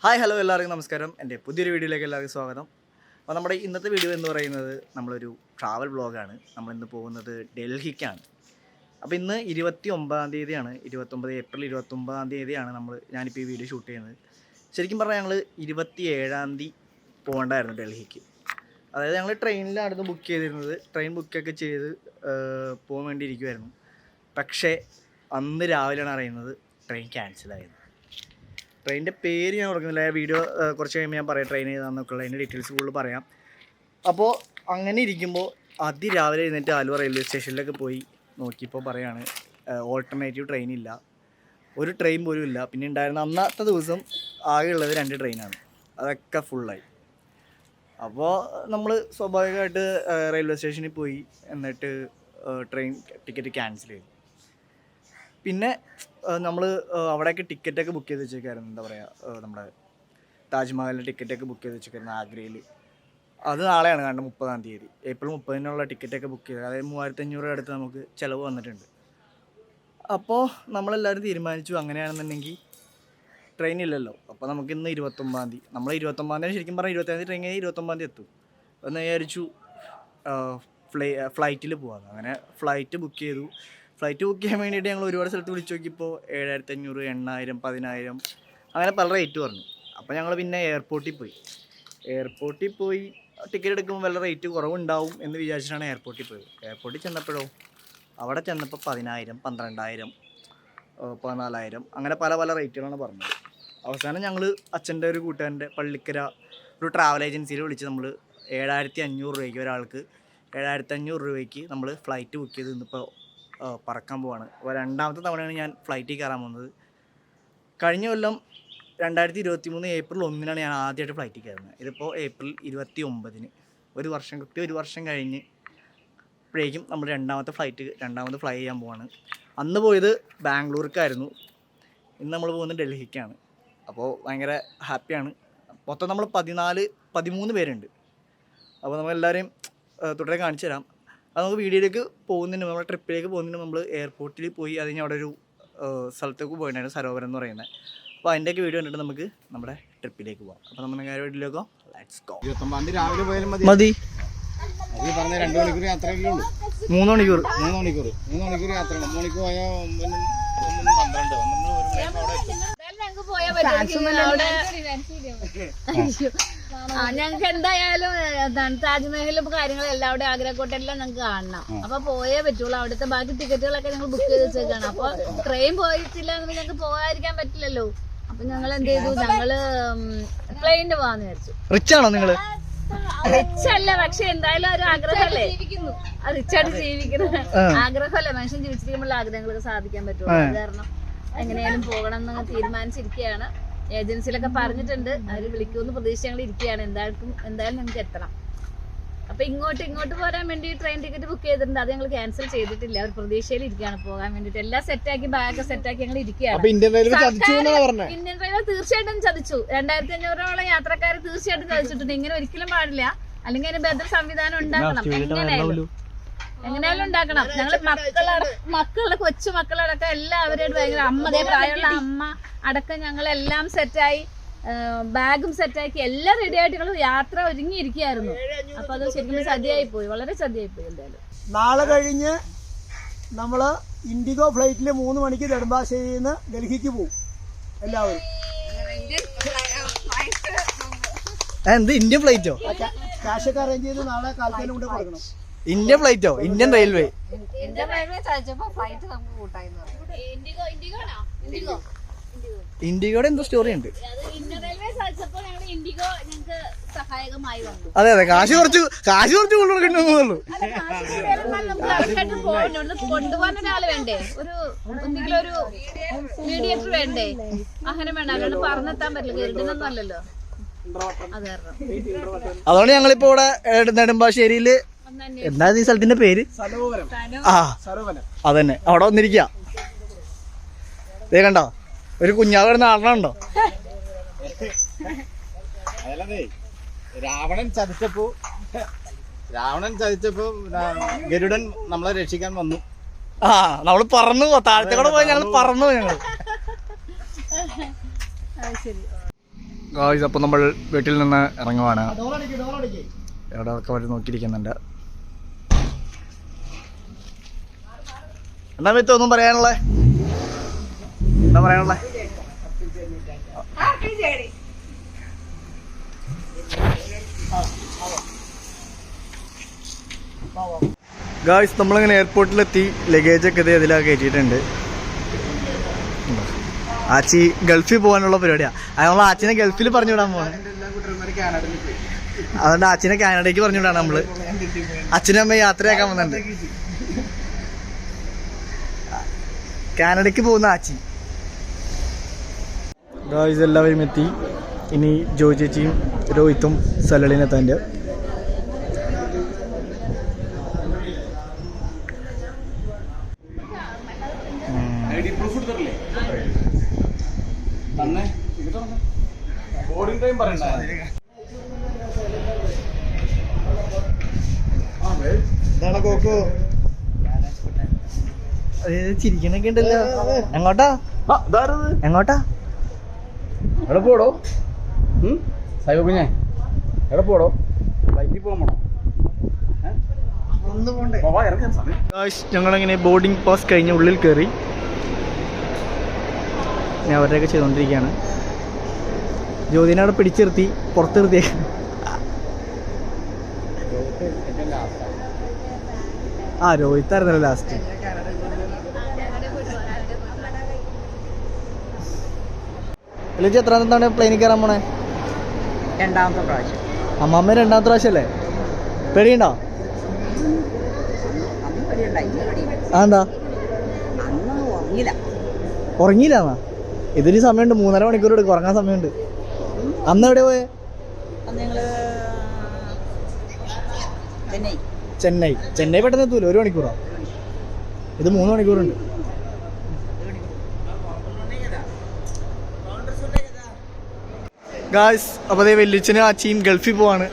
Hi hello എല്ലാവർക്കും നമസ്കാരം. എൻ്റെ പുതിയൊരു വീഡിയോയിലേക്ക് എല്ലാവർക്കും സ്വാഗതം. അപ്പോൾ നമ്മുടെ ഇന്നത്തെ വീഡിയോ എന്ന് പറയുന്നത് നമ്മളൊരു ട്രാവൽ വ്ളോഗാണ്. നമ്മളിന്ന് പോകുന്നത് ഡൽഹിക്കാണ്. അപ്പോൾ ഇന്ന് 29-ാം തീയതിയാണ്, ഏപ്രിൽ 29-ാം തീയതിയാണ് ഞാനിപ്പോൾ ഈ വീഡിയോ ഷൂട്ട് ചെയ്യുന്നത്. ശരിക്കും പറഞ്ഞാൽ ഞങ്ങൾ 27-ാം തീയതി പോകേണ്ടായിരുന്നു ഡൽഹിക്ക്. അതായത് ഞങ്ങൾ ട്രെയിനിലായിരുന്നു ബുക്ക് ചെയ്തിരുന്നത്. ട്രെയിൻ ബുക്കൊക്കെ ചെയ്ത് പോകാൻ വേണ്ടി ഇരിക്കുമായിരുന്നു. പക്ഷേ അന്ന് രാവിലെയാണ് അറിയുന്നത് ട്രെയിൻ ക്യാൻസലായത്. ട്രെയിനിൻ്റെ പേര് ഞാൻ ഓർക്കുന്നില്ല. വീഡിയോ കുറച്ച് കഴിയുമ്പോൾ ഞാൻ പറയാം ട്രെയിൻ ഏതാണെന്നൊക്കെയുള്ള അതിൻ്റെ ഡീറ്റെയിൽസ് കൂടുതൽ പറയാം. അപ്പോൾ അങ്ങനെ ഇരിക്കുമ്പോൾ അതിരാവിലെ എഴുന്നേറ്റ് ആലുവ റെയിൽവേ സ്റ്റേഷനിലൊക്കെ പോയി നോക്കിയപ്പോൾ പറയുകയാണ് ഓൾട്ടർനേറ്റീവ് ട്രെയിൻ ഇല്ല, ഒരു ട്രെയിൻ പോലും ഇല്ല. പിന്നെ ഉണ്ടായിരുന്ന അന്നത്തെ ദിവസം ആകെയുള്ളത് 2 ട്രെയിനാണ്, അതൊക്കെ ഫുള്ളായി. അപ്പോൾ നമ്മൾ സ്വാഭാവികമായിട്ട് റെയിൽവേ സ്റ്റേഷനിൽ പോയി, എന്നിട്ട് ട്രെയിൻ ടിക്കറ്റ് ക്യാൻസൽ ചെയ്തു. പിന്നെ നമ്മൾ അവിടെയൊക്കെ ടിക്കറ്റൊക്കെ ബുക്ക് ചെയ്ത് വെച്ചേക്കായിരുന്നു. എന്താ പറയുക, നമ്മുടെ താജ്മഹലിൻ്റെ ടിക്കറ്റൊക്കെ ബുക്ക് ചെയ്ത് വെച്ചേക്കായിരുന്നു ആഗ്രയിൽ. അത് നാളെയാണ് കണ്ടത്, 30-ാം തീയതി ഏപ്രിൽ 30-നുള്ള ടിക്കറ്റൊക്കെ ബുക്ക് ചെയ്തത്. അതായത് 3500 അടുത്ത് നമുക്ക് ചിലവ് വന്നിട്ടുണ്ട്. അപ്പോൾ നമ്മളെല്ലാവരും തീരുമാനിച്ചു അങ്ങനെയാണെന്നുണ്ടെങ്കിൽ ട്രെയിൻ ഇല്ലല്ലോ, അപ്പോൾ നമുക്കിന്ന് 29-ാം തീയതി, നമ്മൾ 29-ാം തീയതി ശരിക്കും പറഞ്ഞാൽ 27-ാം തീയതി ട്രെയിൻ കഴിഞ്ഞാൽ 29-ാം തീയതി എത്തും എന്ന് വിചാരിച്ചു. ഫ്ലൈറ്റിൽ പോകാമെന്ന്. അങ്ങനെ ഫ്ലൈറ്റ് ബുക്ക് ചെയ്തു. ഫ്ലൈറ്റ് ബുക്ക് ചെയ്യാൻ വേണ്ടിയിട്ട് ഞങ്ങൾ ഒരുപാട് സ്ഥലത്ത് വിളിച്ച് നോക്കിയപ്പോൾ 7500, 8000, 10000 അങ്ങനെ പല റേറ്റ് പറഞ്ഞു. അപ്പോൾ ഞങ്ങൾ പിന്നെ എയർപോർട്ടിൽ പോയി ടിക്കറ്റ് എടുക്കുമ്പോൾ വല്ല റേറ്റ് കുറവുണ്ടാവും എന്ന് വിചാരിച്ചിട്ടാണ് എയർപോർട്ടിൽ പോയത്. എയർപോർട്ടിൽ ചെന്നപ്പോഴോ അവിടെ ചെന്നപ്പോൾ 10000, 12000, 14000 അങ്ങനെ പല റേറ്റുകളാണ് പറഞ്ഞത്. അവസാനം ഞങ്ങൾ അച്ഛൻ്റെ ഒരു കൂട്ടുകാരൻ്റെ പള്ളിക്കര ഒരു ട്രാവൽ ഏജൻസിയിൽ വിളിച്ച് നമ്മൾ 7500 രൂപയ്ക്ക് ഒരാൾക്ക് 7500 രൂപയ്ക്ക് നമ്മൾ ഫ്ലൈറ്റ് ബുക്ക് ചെയ്ത് ഇന്നിപ്പോൾ പറക്കാൻ പോവാണ്. അപ്പോൾ 2ാമത്തെ തവണയാണ് ഞാൻ ഫ്ലൈറ്റിൽ കയറാൻ പോകുന്നത്. കഴിഞ്ഞ കൊല്ലം 2023 ഏപ്രിൽ 1-നാണ് ഞാൻ ആദ്യമായിട്ട് ഫ്ലൈറ്റിൽ കയറുന്നത്. ഇതിപ്പോൾ ഏപ്രിൽ 29-ന് കൃത്യം ഒരു വർഷം കഴിഞ്ഞ് ഇപ്പോഴേക്കും നമ്മൾ രണ്ടാമത് ഫ്ലൈ ചെയ്യാൻ പോവാണ്. അന്ന് പോയത് ബാംഗ്ലൂർക്കായിരുന്നു, ഇന്ന് നമ്മൾ പോകുന്നത് ഡൽഹിക്കാണ്. അപ്പോൾ ഭയങ്കര ഹാപ്പിയാണ്. മൊത്തം നമ്മൾ 13 പേരുണ്ട്. അപ്പോൾ നമ്മളെല്ലാവരെയും തുടരെ കാണിച്ചു തരാം. അത് നമുക്ക് വീഡിയോയിലേക്ക് പോകുന്നതിന്, നമ്മുടെ ട്രിപ്പിലേക്ക് പോകുന്നതിന് നമ്മൾ എയർപോർട്ടിൽ പോയി അതിന് അവിടെ ഒരു സ്ഥലത്തേക്ക് പോയിട്ടുണ്ടായിരുന്നു, സരോവരം എന്ന് പറയുന്നത്. അപ്പോൾ അതിൻ്റെയൊക്കെ വീഡിയോ കണ്ടിട്ട് നമുക്ക് നമ്മുടെ ട്രിപ്പിലേക്ക് പോകാം. അപ്പോൾ നമ്മൾ നേരെ വീട്ടിലേക്ക് ലെറ്റ്സ് ഗോ. 29-ാം തീയതി രാവിലെ പോയാലും മതി. അത് പറഞ്ഞ 2 മണിക്കൂർ യാത്രയല്ലേ ഉള്ളൂ. 3 മണിക്കൂർ യാത്ര. 3 മണിക്കൂർ പോയാൽ 12 ഞങ്ങൾക്ക് എന്തായാലും താജ്മഹലും കാര്യങ്ങളും എല്ലാം അവിടെ ആഗ്രഹക്കോട്ടെല്ലാം ഞങ്ങൾക്ക് കാണണം. അപ്പൊ പോയേ പറ്റുള്ളൂ. അവിടുത്തെ ബാക്കി ടിക്കറ്റുകളൊക്കെ ഞങ്ങൾ ബുക്ക് ചെയ്ത് വെച്ചേക്കാണ്. അപ്പൊ ട്രെയിൻ പോയിട്ടില്ല എങ്കിൽ ഞങ്ങൾക്ക് പോകാതിരിക്കാൻ പറ്റില്ലല്ലോ. അപ്പൊ ഞങ്ങൾ എന്ത് ചെയ്തു, ഞങ്ങള് പ്ലെയിനിന് പോവാന്ന് വിചാരിച്ചു. റിച്ച് ആണോ നിങ്ങള്? റിച്ച് അല്ല, പക്ഷെ എന്തായാലും ഒരു ആഗ്രഹമല്ലേ, റിച്ചായിട്ട് ജീവിക്കുന്നത് ആഗ്രഹമല്ലേ. മനുഷ്യൻ ജീവിച്ചിരിക്കുമ്പോൾ ആഗ്രഹങ്ങളൊക്കെ സാധിക്കാൻ പറ്റുള്ളൂ. അത് കാരണം എങ്ങനെയാലും പോകണം എന്ന് തീരുമാനിച്ചിരിക്കുകയാണ്. ഏജൻസിയിലൊക്കെ പറഞ്ഞിട്ടുണ്ട്, അവര് വിളിക്കുമെന്ന് പ്രതീക്ഷ ഞങ്ങൾ ഇരിക്കുകയാണ്. എന്തായാലും ഞങ്ങൾക്ക് എത്തണം. അപ്പൊ ഇങ്ങോട്ട് പോരാൻ വേണ്ടി ട്രെയിൻ ടിക്കറ്റ് ബുക്ക് ചെയ്തിട്ടുണ്ട്. അത് ഞങ്ങൾ ക്യാൻസൽ ചെയ്തിട്ടില്ല. അവർ പ്രതീക്ഷയിൽ ഇരിക്കുകയാണ് പോകാൻ വേണ്ടിട്ട്. എല്ലാം സെറ്റാക്കി, ബാഗൊക്കെ സെറ്റാക്കി ഞങ്ങൾ ഇരിക്കുകയാണ്. ഇന്ത്യൻ റെയിൽവേ തീർച്ചയായിട്ടും ചതിച്ചു. 2500-ഓളം യാത്രക്കാർ തീർച്ചയായിട്ടും ചതിച്ചിട്ടുണ്ട്. ഇങ്ങനെ ഒരിക്കലും പാടില്ല. അല്ലെങ്കിൽ അതിന് ബദൽ സംവിധാനം ഉണ്ടാക്കണം. എങ്ങനെയാലും ഉണ്ടാക്കണം. ഞങ്ങള് മക്കളുടെ കൊച്ചു മക്കളടക്കം എല്ലാവരും ഭയങ്കര അതേ പ്രായമുള്ള അമ്മ അടക്കം ഞങ്ങളെല്ലാം സെറ്റായി, ബാഗും സെറ്റാക്കി എല്ലാം റെഡി ആയിട്ട് ഞങ്ങൾ യാത്ര ഒരുങ്ങിയിരിക്കുകയായിരുന്നു. അപ്പൊ അത് ശരിക്കും ചതിയായി പോയി, വളരെ ചതിയായി പോയി. എന്തായാലും നാളെ കഴിഞ്ഞ് നമ്മള് ഇൻഡിഗോ ഫ്ലൈറ്റിൽ 3 മണിക്ക് നെടുമ്പാശ്ശേരിയിൽ നിന്ന് ഡൽഹിക്ക് പോകും എല്ലാവരും. എന്ത് ഇന്ത്യൻ ഫ്ലൈറ്റോ? ക്യാഷൊക്കെ അറേഞ്ച് ചെയ്ത് നാളെ കാലത്തേനും കൊണ്ട് കൊടുക്കണം. ഇന്ത്യൻ ഫ്ലൈറ്റോ? Indian railway. ഇൻഡിഗോയുടെ എന്തോ സ്റ്റോറി ഉണ്ട്. അതെ കാശ് കുറച്ച് കൊണ്ടുകൊടുക്കണ്ടെന്നുള്ളൂ. കൊണ്ടുപോകാൻ ഒരാള് വേണ്ടേ, എന്തെങ്കിലും ഒരു മീഡിയേറ്റർ വേണ്ടേ? അങ്ങനെ വേണ്ട, അല്ലാണ്ട് പറഞ്ഞെത്താൻ പറ്റില്ല. ഗരുഡനൊന്നും അല്ലല്ലോ. അത് കാരണം അതുകൊണ്ട് ഞങ്ങളിപ്പോ ഇവിടെ നെടുമ്പാശ്ശേരിയില്, എന്താ ഈ സ്ഥലത്തിന്റെ പേര്? അതന്നെ, അവിടെ വന്നിരിക്കുക. കണ്ടോ ഒരു കുഞ്ഞാവ് വരുന്ന ആളാണോ? രാവണൻ ചതിച്ചപ്പോ ഗരുഡൻ നമ്മളെ രക്ഷിക്കാൻ വന്നു. നമ്മള് പറന്നു, താഴത്തെ കൂടെ പോയി ഞങ്ങൾ പറന്നു. ഗായ്സ് അപ്പോൾ നമ്മൾ വീട്ടിൽ നിന്ന് ഇറങ്ങുവാണ്. ഡോറടിക്ക് എവിടെ ഒക്കെ അവർ നോക്കിയിരിക്കുന്നുണ്ട്. എന്താ മിത്ത് ഒന്നും പറയാനുള്ളേ? എന്താ പറയാനുള്ളേ? ഗായ്സ് നമ്മളിങ്ങനെ എയർപോർട്ടിലെത്തി. ലഗേജൊക്കെ ഇത് ഇതിലാണ് കയറ്റിയിട്ടുണ്ട്. ആച്ചി ഗൾഫിൽ പോകാനുള്ള പരിപാടിയാണ്. നമ്മൾ ആച്ചിനെ ഗൾഫിൽ പറഞ്ഞു വിടാൻ പോവാണ്. അതുകൊണ്ട് അച്ഛനെ കാനഡയ്ക്ക് പറഞ്ഞു വിടാണ് നമ്മള്. അച്ഛനും അമ്മ യാത്രയാക്കാൻ വന്നിട്ടുണ്ട്. കാനഡയ്ക്ക് പോകുന്ന ആച്ചി. ഗായ്സ് എല്ലാവരും എത്തി. ഇനി ജോയി ചേച്ചിയും രോഹിത്തും സലളിനെത്താൻ്റെ. ചിരിക്കണൊക്കെ ഉണ്ടല്ലോ. എങ്ങോട്ടാ എങ്ങോട്ടാ? എവിടെ പോടോ സായിബ കുഞ്ഞെ? എവിടെ പോടോ? ഫ്ലൈറ്റിൽ പോകണോ? ഞങ്ങളങ്ങനെ ബോർഡിംഗ് പാസ് കഴിഞ്ഞ് ഉള്ളിൽ കയറി. ഞാൻ അവരുടെയൊക്കെ ചെയ്തുകൊണ്ടിരിക്കുകയാണ്. ജ്യോതിനെ അവിടെ പിടിച്ചിരുത്തി പുറത്ത് നിർത്തിയേക്ക. ആ രോഹിത്തായിരുന്നല്ലോ ലാസ്റ്റ്. അല്ലെങ്കിൽ എത്രാമത്താണ് പ്ലെയിനിൽ കയറാൻ പോണേ? രണ്ടാമത്തെ പ്രാവശ്യം. അമ്മാമ്മ രണ്ടാമത്തെ പ്രാവശ്യം അല്ലേ? പേടിയുണ്ടോ? അതെന്താ? ഉറങ്ങിയില്ലാന്നാ? ഇതിന് സമയമുണ്ട്, 3.5 മണിക്കൂർ എടുക്കും ഉറങ്ങാൻ സമയമുണ്ട്. അന്ന് എവിടെ പോയേ? ചെന്നൈ പെട്ടെന്ന് എത്തൂല, 1 മണിക്കൂറാ. ഇത് 3 മണിക്കൂറുണ്ട്. ഗായ്സ് അപ്പോൾ അതേ വെല്ലിച്ചനും ആച്ചിയും ഗൾഫിൽ പോവാണ്.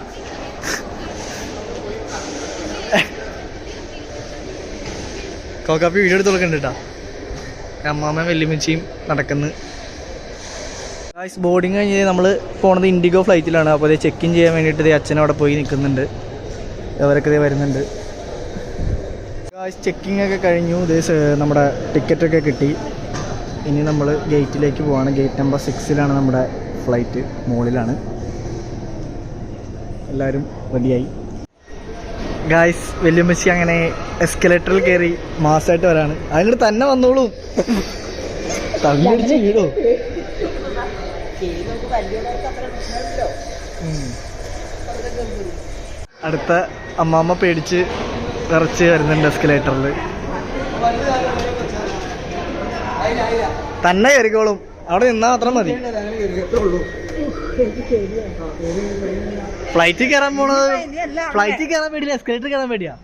കോക്കാപ്പി വീഡിയോ എടുത്ത് കൊടുക്കണ്ട കേട്ടോ. അമ്മാമ്മയും വെല്ലുമിച്ചിയും നടക്കുന്നു. ഗായ്സ് ബോർഡിങ് കഴിഞ്ഞ് നമ്മൾ പോണത് ഇൻഡിഗോ ഫ്ലൈറ്റിലാണ്. അപ്പോൾ അതേ ചെക്ക് ഇൻ ചെയ്യാൻ വേണ്ടിയിട്ട് അച്ഛൻ അവിടെ പോയി നിൽക്കുന്നുണ്ട്. അവരൊക്കെ ഇതേ വരുന്നുണ്ട്. ഗായ്സ് ചെക്കിംഗ് ഒക്കെ കഴിഞ്ഞു. നമ്മുടെ ടിക്കറ്റൊക്കെ കിട്ടി. ഇനി നമ്മൾ ഗേറ്റിലേക്ക് പോവാണ്. ഗേറ്റ് നമ്പർ 6 നമ്മുടെ ഫ്ലൈറ്റ്, മുകളിലാണ്. എല്ലാവരും റെഡിയായി. ഗായ്സ് വെല്ലുമ്മച്ചി അങ്ങനെ എസ്കലേറ്ററിൽ കയറി മാസമായിട്ട് വരാണ്. അതിങ്ങോട്ട് തന്നെ വന്നോളൂ. തള്ളിയടിച്ച് വീടോ. അടുത്ത അമ്മാമ്മ പേടിച്ച് വിറച്ച് വരുന്നുണ്ട് എസ്കലേറ്ററിൽ. തന്നെ കയറിക്കോളും, അവിടെ നിന്നാൽ മാത്രം മതി. ഫ്ലൈറ്റിൽ കയറാൻ പോണത്, ഫ്ലൈറ്റിൽ കയറാൻ പേടിയില്ല, എസ്കലേറ്റർ കയറാൻ പേടിയാ.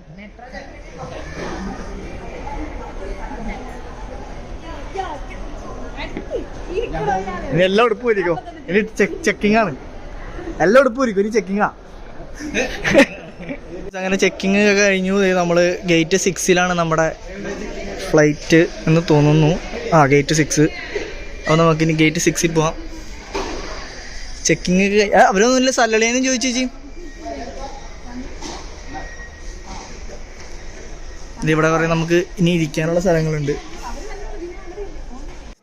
ഇനി എല്ലാം ഉടുപ്പൂരിക്കോ. ഇനി ചെക്കിംഗ് ആണ്. എല്ലാം ഉടുപ്പൂരിക്കും, ഇനി ചെക്കിങ്ങാ. അങ്ങനെ ചെക്കിങ് ഒക്കെ കഴിഞ്ഞു. നമ്മൾ ഗേറ്റ് 6 നമ്മുടെ ഫ്ലൈറ്റ് എന്ന് തോന്നുന്നു. ഗേറ്റ് 6. അപ്പോൾ നമുക്കിനി ഗേറ്റ് 6 പോവാം. ചെക്കിങ് അവരൊന്നുമില്ല. സല്ലളിയെന്നും ചോദിച്ചു ചേച്ചി. ഇതിവിടെ പറയും നമുക്ക് ഇനി ഇരിക്കാനുള്ള സ്ഥലങ്ങളുണ്ട്.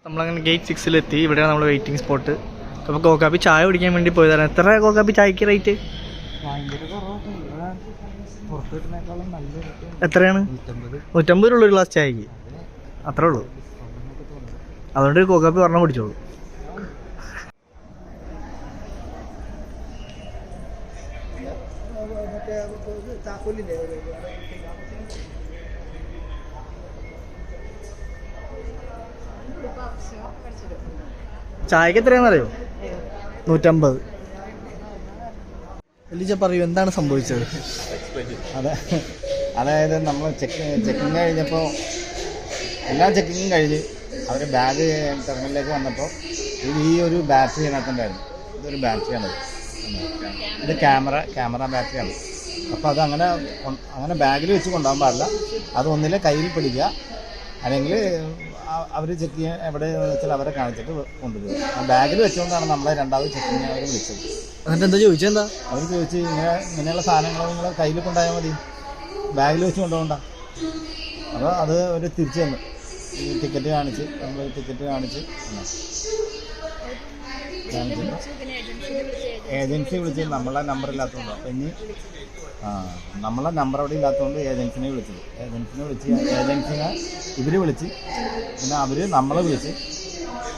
നമ്മളങ്ങനെ ഗേറ്റ് 6 ഇവിടെയാണ് നമ്മൾ വെയിറ്റിംഗ് സ്പോട്ട്. അപ്പോൾ കോക്കാപ്പി ചായ കുടിക്കാൻ വേണ്ടി പോയതാണ്. എത്ര കോക്കാപ്പി ചായക്ക് റേറ്റ്? എത്രയാണ്? 150 രൂപ ഒരു ഗ്ലാസ് ചായക്ക്. അത്രേ ഉള്ളൂ. അതുകൊണ്ട് കോക്കാപ്പി പറഞ്ഞാൽ കുടിച്ചോളൂ. ചായക്ക് എത്രയാണെന്ന് അറിയോ? 150. എലിജ പറയൂ, എന്താണ് സംഭവിച്ചത്? അതായത് നമ്മൾ ചെക്കിങ് കഴിഞ്ഞപ്പോൾ എല്ലാ ചെക്കിങ്ങും കഴിഞ്ഞ് അവർ ബാഗ് ടെർമിനലിലേക്ക് വന്നപ്പോൾ ഈ ഒരു ബാറ്ററി ഇതിനകത്തുണ്ടായിരുന്നു. ഇതൊരു ബാറ്ററിയാണ്. ഇത് ക്യാമറ ബാറ്ററിയാണ്. അപ്പോൾ അത് അങ്ങനെ ബാഗിൽ വെച്ച് കൊണ്ടുപോകാൻ പാടില്ല. അത് ഒന്നിലെ കയ്യിൽ പിടിക്കുക, അല്ലെങ്കിൽ അവർ ചെക്ക് ചെയ്യാൻ എവിടെ വെച്ചാൽ അവരെ കാണിച്ചിട്ട് കൊണ്ടുവരും. ആ ബാഗിൽ വെച്ചുകൊണ്ടാണ് നമ്മളെ രണ്ടാമത് ചെക്കിങ് അവർ വിളിച്ചത്. എന്നിട്ട് എന്താ ചോദിച്ചെന്താ? അവർ ചോദിച്ച് ഇങ്ങനെയുള്ള സാധനങ്ങൾ നിങ്ങൾ കയ്യിൽ കൊണ്ടുപോയാൽ മതി, ബാഗിൽ വെച്ച് കൊണ്ടുപോകണ്ട. അപ്പോൾ അത് അവർ തിരിച്ചു തന്നു. ഈ ടിക്കറ്റ് കാണിച്ച് നമ്മൾ ടിക്കറ്റ് കാണിച്ച് ഏജൻസി വിളിച്ച് നമ്മളെ നമ്പർ ഇല്ലാത്തതുകൊണ്ട് അപ്പം ഇനി നമ്മളെ നമ്പർ അവിടെ ഇല്ലാത്തതുകൊണ്ട് ഏജൻസിനെ വിളിച്ചത്. ഏജൻസിനെ വിളിച്ച് ഏജൻസിനെ ഇവർ വിളിച്ച് പിന്നെ അവർ നമ്മളെ വിളിച്ച്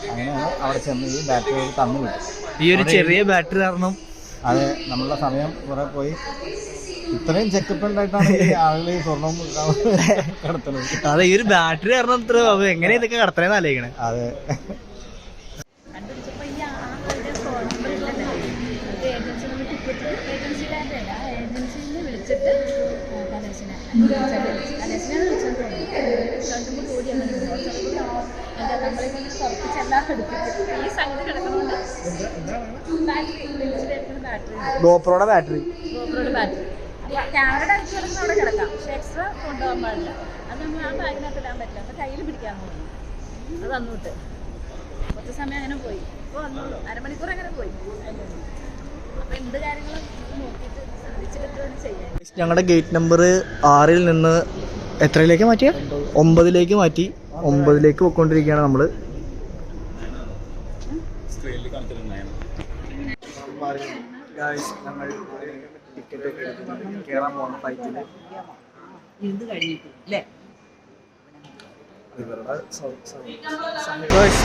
അങ്ങനെയാണ് അവിടെ ചെന്ന് ഈ ബാറ്ററി തന്നു വിട്ടു. ഈ ഒരു ചെറിയ ബാറ്ററി കാരണം അതെ നമ്മളുടെ സമയം കുറെ പോയി. ഇത്രയും ചെക്കപ്പ് ഉണ്ടായിട്ടാണ് ഈ ആളുകൾ ഈ സ്വർണം കടത്തുന്നത്. അതെ, ഈ ഒരു ബാറ്ററി കാരണം ഇത്ര എങ്ങനെ ഇതൊക്കെ കടത്തണേന്ന് ആലോചിക്കണേ. അതെ ഗോപ്രോയുടെ ബാറ്ററി ക്യാമറയുടെ അടിച്ചു കിടക്കുന്ന അവിടെ കിടക്കാം, പക്ഷെ എക്സ്ട്രാ കൊണ്ടുപോകാൻ പാടില്ല. അത് നമ്മൾ ആ ബാഗിനകത്ത് ഇടാൻ പറ്റില്ല, അപ്പൊ കയ്യിൽ പിടിക്കാൻ പോകും. അത് അന്നോട്ട് കുറച്ച് സമയം അങ്ങനെ പോയി. ഇപ്പോൾ വന്നോളൂ, അരമണിക്കൂർ അങ്ങനെ പോയി. അപ്പൊ എന്ത് കാര്യങ്ങളും നോക്കിയിട്ട് ശ്രദ്ധിച്ചിട്ട് ചെയ്യാൻ. ഞങ്ങളുടെ ഗേറ്റ് നമ്പർ 6 നിന്ന് എത്രയിലേക്ക് മാറ്റിയ 9 മാറ്റി. 9 പോയിക്കൊണ്ടിരിക്കുകയാണ് നമ്മള്.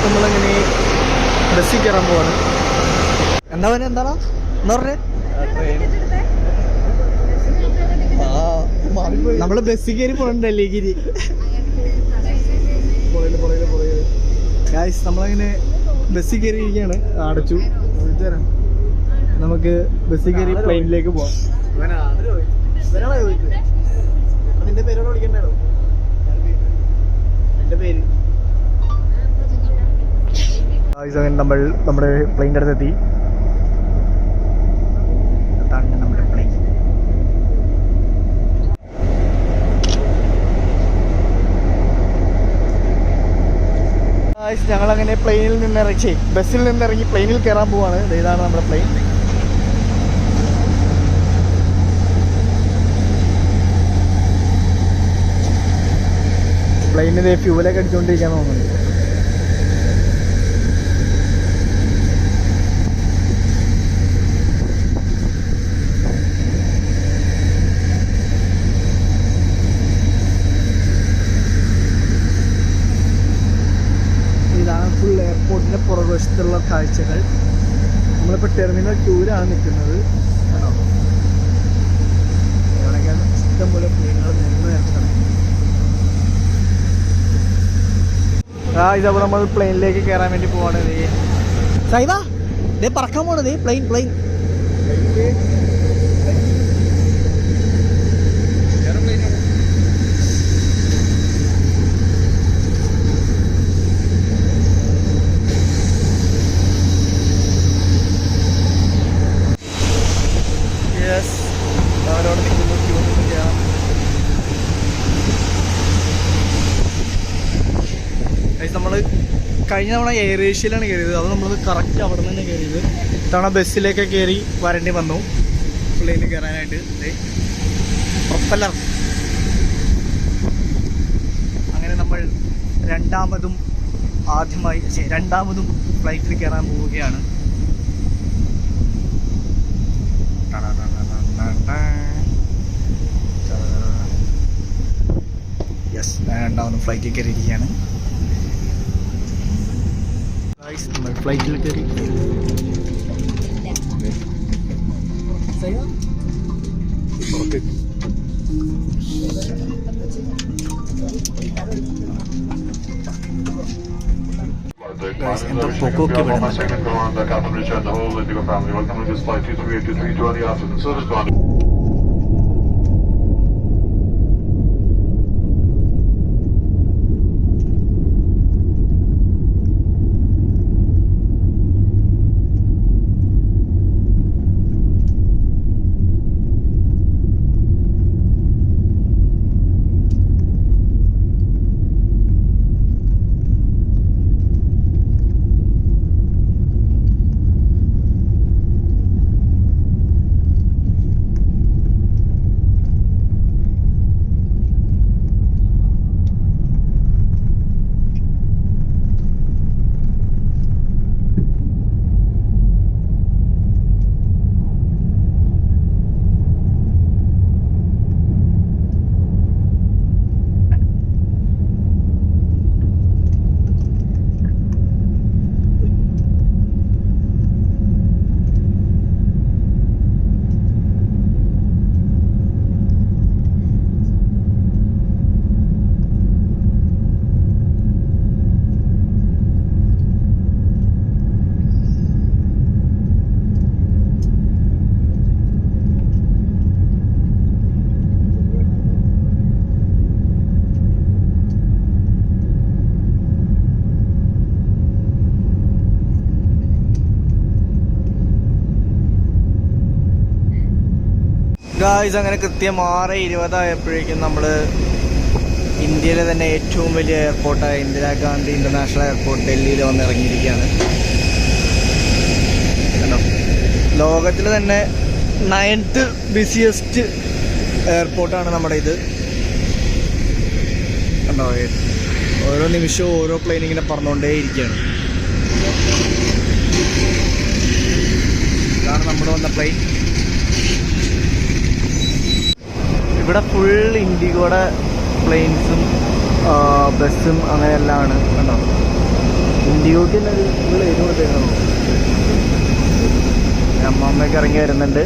നമ്മളിങ്ങനെ ബസ്സിൽ കയറാൻ പോവാണ്. എന്താ പറയുക, എന്താ പറഞ്ഞേ? നമ്മള് ബസ്സിൽ കയറി പോകണ്ട ഡൽഹിക്ക്. ഗായ്സ് നമ്മളങ്ങനെ ബസ്സിൽ കയറി ഇരിക്കുകയാണ്. അടച്ചു. നമുക്ക് ബസ്സിൽ കയറി പ്ലെയിനിലേക്ക് പോവാം. നിന്റെ പേരോട് വിളിക്കണ്ടോ? എന്റെ പേര് നമ്മൾ നമ്മുടെ പ്ലെയിൻ്റെ അടുത്തെത്തി. അതാണ് നമ്മുടെ പ്ലെയിൻ. ഞങ്ങളങ്ങനെ പ്ലെയിനിൽ നിന്ന് ഇറങ്ങി ബസ്സിൽ നിന്ന് ഇറങ്ങി പ്ലെയിനിൽ കയറാൻ പോവാണ്. ഇതാണ് നമ്മുടെ പ്ലെയിൻ. പ്ലെയിനിൽ ഫ്യൂവലൊക്കെ അടിച്ചുകൊണ്ടിരിക്കാൻ തോന്നുന്നുണ്ട്. ഇതാണ് ഫുൾ എയർപോർട്ടിൻ്റെ പുറകുവശത്തുള്ള കാഴ്ചകൾ. നമ്മളിപ്പോൾ ടെർമിനൽ 2-ലാണ് നിൽക്കുന്നത്. ആണോ, എവിടെയൊക്കെയാണ് ഇഷ്ടംപോലെ പ്ലെയിനുകൾ നിന്ന് നിൽക്കുന്നത്. ഇതപ്പോൾ നമ്മൾ പ്ലെയിനിലേക്ക് കയറാൻ വേണ്ടി പോവാണ്. സൈവാ ദേ പറക്കാൻ പോണത് പ്ലെയിൻ. യെസ്, അവരോട് നിൽക്കുന്നു. ക്യൂ നിൽക്കുക. നമ്മൾ കഴിഞ്ഞ തവണ എയർ ഏഷ്യയിലാണ് കയറിയത്. അത് നമ്മൾ കറക്റ്റ് അവിടെ നിന്ന് തന്നെ കയറിയത്. ഇത്തവണ ബസ്സിലേക്ക് കയറി വരേണ്ടി വന്നു പ്ലെയിനിൽ കയറാനായിട്ട്. പ്രൊപ്പല്ലർ. അങ്ങനെ നമ്മൾ രണ്ടാമതും ഫ്ലൈറ്റിൽ കയറാൻ പോവുകയാണ്. യെസ്, രണ്ടാമതും ഫ്ലൈറ്റിൽ കയറിയിരിക്കുകയാണ്. നമ്മൾ ഫ്ലൈറ്റിൽ കയറി. എന്താ പൊക്കൊക്കെ വിടുന്നുണ്ട്. ഗായ്സ് അങ്ങനെ കൃത്യം 6:20 ആയപ്പോഴേക്കും നമ്മൾ ഇന്ത്യയിലെ തന്നെ ഏറ്റവും വലിയ എയർപോർട്ടായ ഇന്ദിരാഗാന്ധി ഇൻ്റർനാഷണൽ എയർപോർട്ട് ഡൽഹിയിൽ വന്ന് ഇറങ്ങിയിരിക്കുകയാണ്. കണ്ടോ, ലോകത്തിലെ തന്നെ 9th ബിസിയസ്റ്റ് എയർപോർട്ടാണ് നമ്മുടെ ഇത്. കണ്ടോ, ഓരോ നിമിഷവും ഓരോ പ്ലെയിൻ ഇങ്ങനെ പറന്നുകൊണ്ടേയിരിക്കുകയാണ്. ഇതാണ് നമ്മൾ വന്ന പ്ലെയിൻ. ഇവിടെ ഫുൾ ഇൻഡിഗോയുടെ പ്ലെയിൻസും ബസ്സും അങ്ങനെയെല്ലാം ആണ്. കണ്ടോ, ഇൻഡിഗോക്ക് തന്നെ ഒരു ഫുൾ എഴുതി കൊടുത്തേക്കാണോ. അമ്മമ്മയൊക്കെ ഇറങ്ങി വരുന്നുണ്ട്.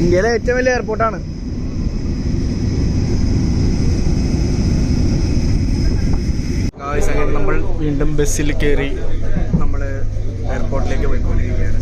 ഇന്ത്യയിലെ ഏറ്റവും വലിയ എയർപോർട്ടാണ്. അങ്ങനെ നമ്മൾ വീണ്ടും ബസ്സിൽ കയറി നമ്മൾ എയർപോർട്ടിലേക്ക് പോയിക്കൊണ്ടിരിക്കുകയാണ്.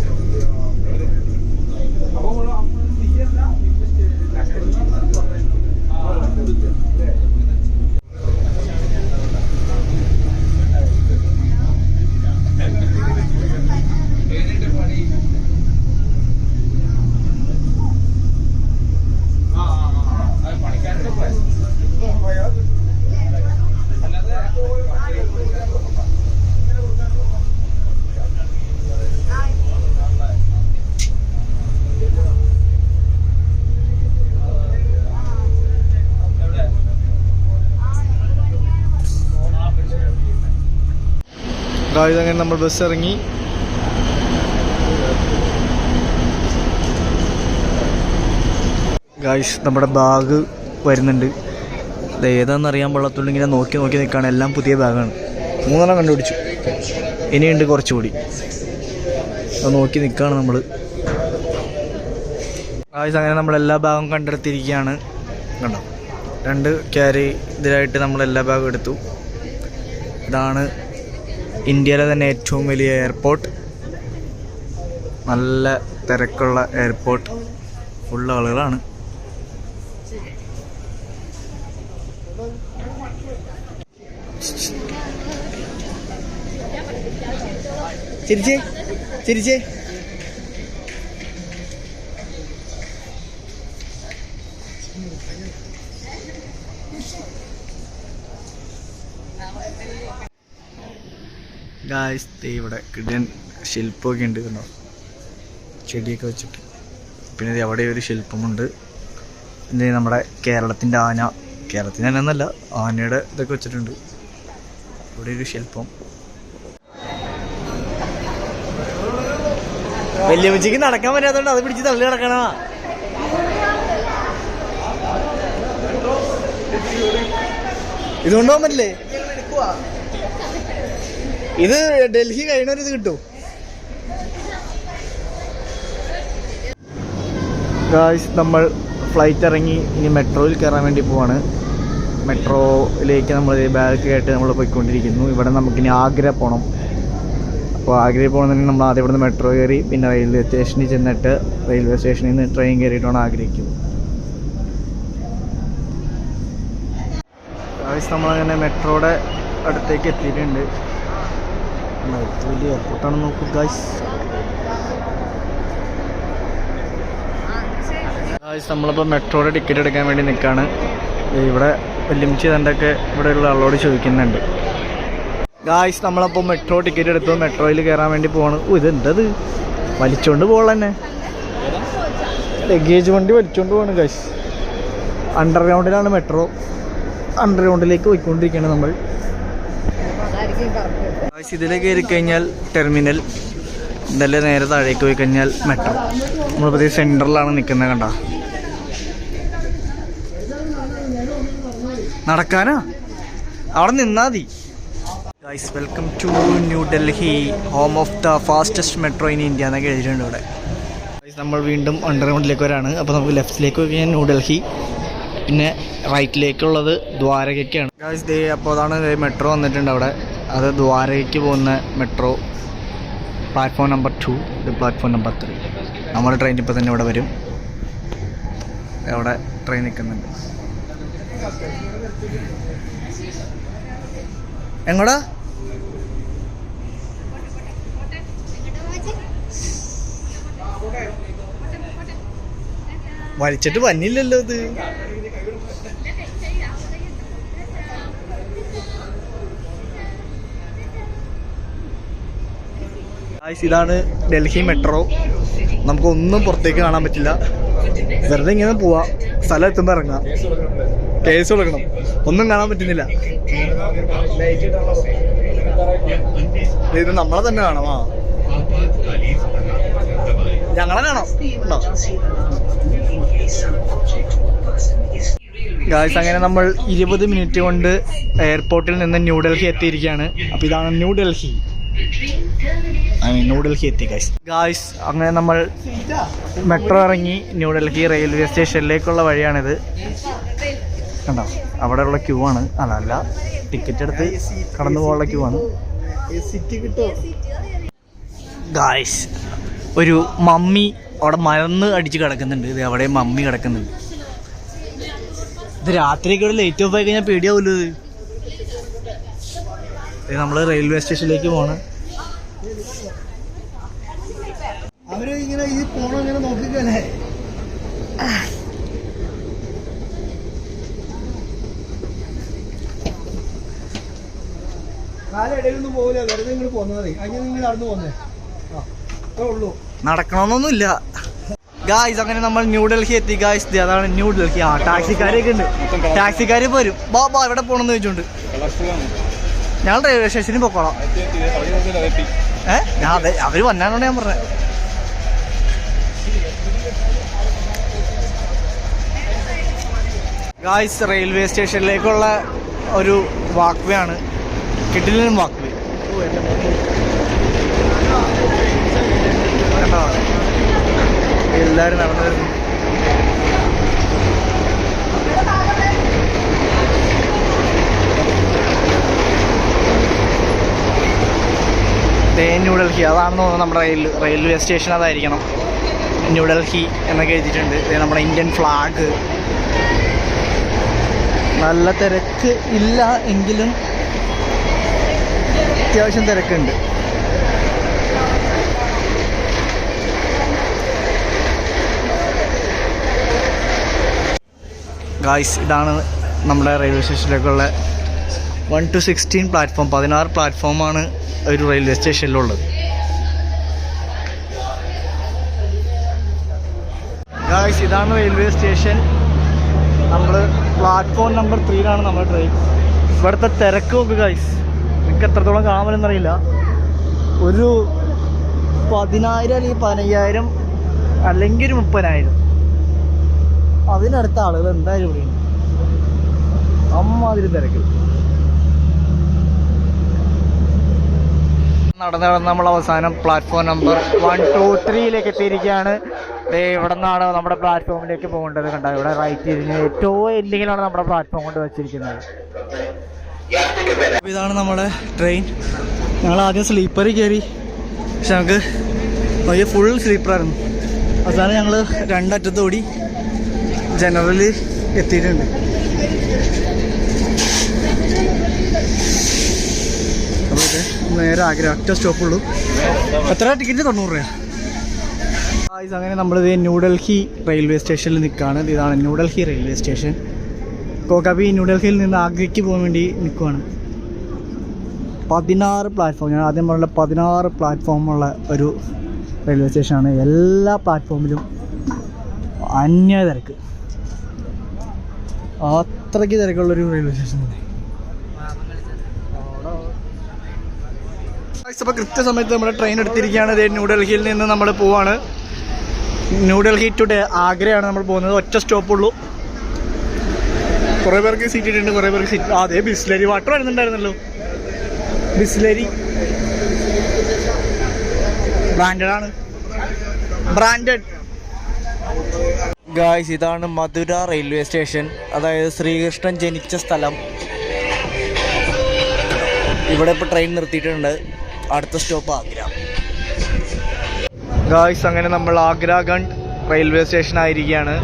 അങ്ങനെ നമ്മൾ ബസ് ഇറങ്ങി. ഗായ്സ് നമ്മുടെ ബാഗ് വരുന്നുണ്ട്. ഇത് ഏതാണെന്ന് അറിയാൻ പാടില്ലാത്തതുകൊണ്ട് ഇങ്ങനെ നോക്കി നിൽക്കുകയാണ്. എല്ലാം പുതിയ ബാഗാണ്. 3 കണ്ടുപിടിച്ചു, ഇനിയുണ്ട് കുറച്ചുകൂടി. അത് നോക്കി നിൽക്കുകയാണ് നമ്മൾ. ഗായ്സ് അങ്ങനെ നമ്മളെല്ലാ ബാഗും കണ്ടെടുത്തിരിക്കുകയാണ്. കണ്ടോ, 2 ക്യാരി ഇതിലായിട്ട് നമ്മളെല്ലാ ബാഗും എടുത്തു. ഇതാണ് ഇന്ത്യയിലെ തന്നെ ഏറ്റവും വലിയ എയർപോർട്ട്. നല്ല തിരക്കുള്ള എയർപോർട്ട്, ഫുൾ ആളുകളാണ്. ചിരിച്ചേ ചിരിച്ചേ. ഗായ്സ് ഇവിടെ കിടൻ ശില്പമൊക്കെ ഉണ്ട്. കണ്ടോ, ചെടിയൊക്കെ വെച്ചിട്ട്. പിന്നെ അവിടെ ഒരു ശില്പമുണ്ട്. പിന്നെ നമ്മുടെ കേരളത്തിൻ്റെ ആന, കേരളത്തിൻ്റെ ആന എന്നല്ല, ആനയുടെ ഇതൊക്കെ വെച്ചിട്ടുണ്ട്. ഇവിടെ ഒരു ശില്പം. വല്യമ്മച്ചിക്ക് നടക്കാൻ പറ്റാത്തതുകൊണ്ട് അത് പിടിച്ച് തള്ളി നടക്കണ. ഇതുകൊണ്ട് പോകാൻ പറ്റില്ലേ? ഇത് ഡൽഹി കഴിഞ്ഞൊരിത് കിട്ടും. ഗായ്സ് നമ്മൾ ഫ്ലൈറ്റ് ഇറങ്ങി ഇനി മെട്രോയിൽ കയറാൻ വേണ്ടി പോവാണ്. മെട്രോയിലേക്ക് നമ്മൾ ബാഗ് ആയിട്ട് നമ്മൾ പോയിക്കൊണ്ടിരിക്കുന്നു. ഇവിടെ നമുക്കിനി ആഗ്ര പോകണം. അപ്പോൾ ആഗ്രയിൽ പോകണമെന്നുണ്ടെങ്കിൽ നമ്മൾ ആദ്യം ഇവിടുന്ന് മെട്രോ കയറി പിന്നെ റെയിൽവേ സ്റ്റേഷനിൽ ചെന്നിട്ട് റെയിൽവേ സ്റ്റേഷനിൽ നിന്ന് ട്രെയിൻ കയറിയിട്ടാണ് ആഗ്രയ്ക്ക്. ഗായ്സ് നമ്മളങ്ങനെ മെട്രോയുടെ അടുത്തേക്ക് എത്തിയിട്ടുണ്ട്. വലിയ എയർപോർട്ടാണ് നോക്കൂ ഗായ്സ്. ഗായ്സ് നമ്മളിപ്പോൾ മെട്രോയുടെ ടിക്കറ്റ് എടുക്കാൻ വേണ്ടി നിൽക്കുകയാണ്. ഇവിടെ വല്യമ്മച്ചി തണ്ടൊക്കെ ഇവിടെയുള്ള ആളോട് ചോദിക്കുന്നുണ്ട്. ഗായ്സ് നമ്മളപ്പോൾ മെട്രോ ടിക്കറ്റ് എടുത്തു. മെട്രോയിൽ കയറാൻ വേണ്ടി പോവാണ്. ഇതെന്തത് വലിച്ചോണ്ട് പോകണം തന്നെ, ലഗേജ് വണ്ടി വലിച്ചോണ്ട് പോവാണ് ഗായ്സ്. അണ്ടർഗ്രൗണ്ടിലാണ് മെട്രോ. അണ്ടർഗ്രൗണ്ടിലേക്ക് പോയിക്കൊണ്ടിരിക്കുകയാണ് നമ്മൾ. ഇതിലേക്ക് കയറി കഴിഞ്ഞാൽ ടെർമിനൽ, ഇതല്ലേ നേരെ താഴേക്ക് പോയി കഴിഞ്ഞാൽ മെട്രോ. നമ്മളിപ്പോൾ സെൻറ്ററിലാണ് നിൽക്കുന്നത്. കണ്ട, നടക്കാനാ അവിടെ നിന്നാ മതി. Guys welcome to New Delhi, home of the fastest metro in India എന്നൊക്കെ എഴുതിയിട്ടുണ്ട് ഇവിടെ. നമ്മൾ വീണ്ടും അണ്ടർഗ്രൗണ്ടിലേക്ക് വരാണ്. അപ്പോൾ നമുക്ക് ലെഫ്റ്റിലേക്ക് പോയി കഴിഞ്ഞാൽ ന്യൂ ഡൽഹി, പിന്നെ റൈറ്റിലേക്കുള്ളത് ദ്വാരകയ്ക്കാണ്. ഗൈസ് ദേ അപ്പോൾ അതാണ് മെട്രോ വന്നിട്ടുണ്ട് അവിടെ. അത് ദ്വാരകയ്ക്ക് പോകുന്ന മെട്രോ. പ്ലാറ്റ്ഫോം നമ്പർ 2, ഇത് പ്ലാറ്റ്ഫോം നമ്പർ 3. നമ്മുടെ ട്രെയിൻ ഇപ്പോൾ തന്നെ ഇവിടെ വരും. അവിടെ ട്രെയിൻ നിൽക്കുന്നുണ്ട്. എങ്ങോടാ? വലിച്ചിട്ട് വന്നില്ലല്ലോ ഇത്. ഇതാണ് ഡൽഹി മെട്രോ. നമുക്കൊന്നും പുറത്തേക്ക് കാണാൻ പറ്റില്ല. വെറുതെ ഇങ്ങനെ പോവാ, സ്ഥലം എത്തുമ്പോൾ ഇറങ്ങാം. കേസ് കൊടുക്കണം, ഒന്നും കാണാൻ പറ്റുന്നില്ല. ഇത് നമ്മളെ തന്നെ കാണാം. ഞങ്ങളെ കാണാം. ഉണ്ടോ ഗായ്സ്? അങ്ങനെ നമ്മൾ 20 മിനിറ്റ് കൊണ്ട് എയർപോർട്ടിൽ നിന്ന് ന്യൂഡൽഹി എത്തിയിരിക്കുകയാണ്. അപ്പോൾ ഇതാണ് ന്യൂഡൽഹി എത്തി ഗായ്സ്. അങ്ങനെ നമ്മൾ മെട്രോ ഇറങ്ങി ന്യൂഡൽഹി റെയിൽവേ സ്റ്റേഷനിലേക്കുള്ള വഴിയാണിത്. കണ്ടോ, അവിടെയുള്ള ക്യൂ ആണ്. അതല്ല, ടിക്കറ്റ് എടുത്ത് കടന്നു പോകാനുള്ള ക്യൂ ആണ് ഗായ്സ്. ഒരു മമ്മി അവിടെ മരന്ന് അടിച്ച് കിടക്കുന്നുണ്ട്. ഇത് അവിടെ മമ്മി കിടക്കുന്നുണ്ട്. ഇത് രാത്രിയൊക്കെ ഇവിടെ ലൈറ്റ് ഓഫ് ആയി കഴിഞ്ഞാൽ പേടിയാവൂല്ലോ. ഇത് നമ്മൾ റെയിൽവേ സ്റ്റേഷനിലേക്ക് പോകണം. അവര് ഇങ്ങനെ ഈ പോണം ഇങ്ങനെ നോക്കിക്കല്ലേ. കാലിടയിലൊന്നും പോകില്ല, വെറുതെ നിങ്ങൾ പോന്നാൽ മതി. അങ്ങനെ നിങ്ങൾ നടന്നു പോന്നേ. അത്രേ ഉള്ളൂ, നടക്കണമെന്നൊന്നുമില്ല ഗായ്സ്. അങ്ങനെ നമ്മൾ ന്യൂഡൽഹി എത്തി ഗായ്സ്. അതാണ് ന്യൂഡൽഹി. ടാക്സിക്കാരൊക്കെ ഉണ്ട്. ടാക്സിക്കാർ വരും. ബാ എവിടെ പോകണമെന്ന് ചോദിച്ചോണ്ട് ഞങ്ങൾ റെയിൽവേ സ്റ്റേഷനിൽ പൊക്കോളാം. അതെ, അവര് വന്നാണോ ഞാൻ പറഞ്ഞത്. ഗായ്സ്, റെയിൽവേ സ്റ്റേഷനിലേക്കുള്ള ഒരു വാക്ക് വേ ആണ്. കിഡിലും വാക്ക് വേ. കണ്ടോ, എല്ലാവരും നടന്നു വരുന്നു. ന്യൂഡൽഹി അതാണെന്ന് തോന്നുന്നു. നമ്മുടെ റെയിൽവേ സ്റ്റേഷൻ അതായിരിക്കണം. ന്യൂഡൽഹി എന്നൊക്കെ എഴുതിയിട്ടുണ്ട്. നമ്മുടെ ഇന്ത്യൻ ഫ്ലാഗ്. നല്ല തിരക്ക് ഇല്ല എങ്കിലും അത്യാവശ്യം തിരക്കുണ്ട്. ഗായ്സ്, ഇതാണ് നമ്മുടെ റെയിൽവേ സ്റ്റേഷനിലേക്കുള്ള 1 to 16 പ്ലാറ്റ്ഫോം. 16 പ്ലാറ്റ്ഫോമാണ് ഒരു റെയിൽവേ സ്റ്റേഷനിലുള്ളത്. ഗായ്സ്, ഇതാണ് റെയിൽവേ സ്റ്റേഷൻ. നമ്മൾ പ്ലാറ്റ്ഫോം നമ്പർ 3ലാണ് നമ്മുടെ ട്രെയിൻ. ഇവിടുത്തെ തിരക്ക് നോക്ക് ഗായ്സ്. നിങ്ങൾക്ക് എത്രത്തോളം കാണാൻ പറ്റുമെന്നറിയില്ല. ഒരു 10,000 അല്ലെങ്കിൽ 15,000 അല്ലെങ്കിൽ ഒരു 30,000 അതിനടുത്ത ആളുകൾ എന്തായാലും ഇവിടെ അമ്മാതിരി തിരക്ക്. നടന്ന് നമ്മൾ അവസാനം പ്ലാറ്റ്ഫോം നമ്പർ 1, 2, 3യിലേക്ക് എത്തിയിരിക്കുകയാണ്. ഇവിടെ നിന്നാണ് നമ്മുടെ പ്ലാറ്റ്ഫോമിലേക്ക് പോകേണ്ടത്. കണ്ടോ, ഇവിടെ റൈറ്റ് തിരിഞ്ഞ് ഏറ്റവും എൻഡിങ്ങിലാണ് നമ്മുടെ പ്ലാറ്റ്ഫോം കൊണ്ട് വെച്ചിരിക്കുന്നത്. അപ്പോൾ ഇതാണ് നമ്മുടെ ട്രെയിൻ. ഞങ്ങൾ ആദ്യം സ്ലീപ്പറിൽ കയറി. പക്ഷെ നമുക്ക് വലിയ ഫുൾ സ്ലീപ്പറായിരുന്നു. അവസാനം ഞങ്ങൾ രണ്ടറ്റത്തോടി ജനറലിൽ എത്തിയിട്ടുണ്ട്. അപ്പോൾ നേരെ ആഗ്രഹം ഒറ്റ സ്റ്റോപ്പുള്ളൂ. എത്ര ടിക്കറ്റ്? 90 രൂപ. അങ്ങനെ നമ്മളിത് ന്യൂഡൽഹി റെയിൽവേ സ്റ്റേഷനിൽ നിൽക്കുകയാണ്. ഇതാണ് ന്യൂഡൽഹി റെയിൽവേ സ്റ്റേഷൻ. കോക്കാബി ന്യൂഡൽഹിയിൽ നിന്ന് ആഗ്രയ്ക്ക് പോകാൻ വേണ്ടി നിൽക്കുകയാണ്. 16 പ്ലാറ്റ്ഫോം. ഞാൻ ആദ്യം പറഞ്ഞ 16 പ്ലാറ്റ്ഫോമുള്ള ഒരു റെയിൽവേ സ്റ്റേഷനാണ്. എല്ലാ പ്ലാറ്റ്ഫോമിലും അന്യ തിരക്ക്. അത്രയ്ക്ക് തിരക്കുള്ളൊരു റെയിൽവേ സ്റ്റേഷൻ തന്നെ. അപ്പോൾ കൃത്യസമയത്ത് നമ്മുടെ ട്രെയിൻ എടുത്തിരിക്കുകയാണ്. ന്യൂഡൽഹിയിൽ നിന്ന് നമ്മൾ പോവാണ്. ന്യൂഡൽഹി ടു ആഗ്രയാണ് നമ്മൾ പോകുന്നത്. ഒറ്റ സ്റ്റോപ്പുള്ളൂ. കുറേ പേർക്ക് സീറ്റ് ഇട്ടിട്ടുണ്ട്, കുറേ പേർക്ക് സീറ്റ്. അതെ, ബിസ്ലരി വാട്ടർ വരുന്നുണ്ടായിരുന്നല്ലോ. ബിസ്ലരി ബ്രാൻഡാണ്. ഗായ്സ്, ഇതാണ് മധുര റെയിൽവേ സ്റ്റേഷൻ. അതായത് ശ്രീകൃഷ്ണൻ ജനിച്ച സ്ഥലം. ഇവിടെ ഇപ്പോൾ ട്രെയിൻ നിർത്തിയിട്ടുണ്ട്. അടുത്ത സ്റ്റോപ്പ് ആഗ്ര. ഗായ്സ് അങ്ങനെ നമ്മൾ ആഗ്രാഖണ്ഡ് റെയിൽവേ സ്റ്റേഷൻ ആയിരിക്കുകയാണ്.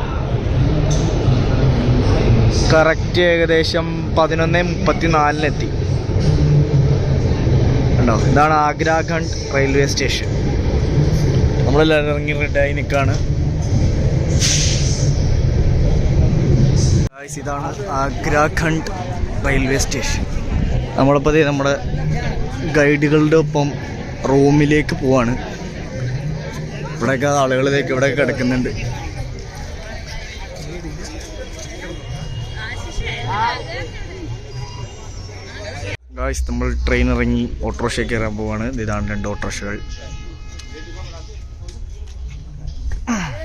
കറക്റ്റ് ഏകദേശം 11:34 ഉണ്ടോ. ഇതാണ് ആഗ്രാഖണ്ഡ് റെയിൽവേ സ്റ്റേഷൻ. നമ്മളെല്ലാവരും ഇറങ്ങി റെഡായി നിൽക്കുകയാണ്. ഗായ്സ് ഇതാണ് ആഗ്രാഖണ്ഡ് റെയിൽവേ സ്റ്റേഷൻ. നമ്മളിപ്പോൾ നമ്മുടെ ഗൈഡുകളുടെ ഒപ്പം റൂമിലേക്ക് പോവാണ്. ഇവിടെയൊക്കെ ആളുകളിലേക്ക് ഇവിടെയൊക്കെ കിടക്കുന്നുണ്ട്. ഗായ്സ് നമ്മൾ ട്രെയിൻ ഇറങ്ങി ഓട്ടോറിക്ഷ കയറാൻ പോവാണ്. ഇതാണ് 2 ഓട്ടോറിക്ഷകൾ.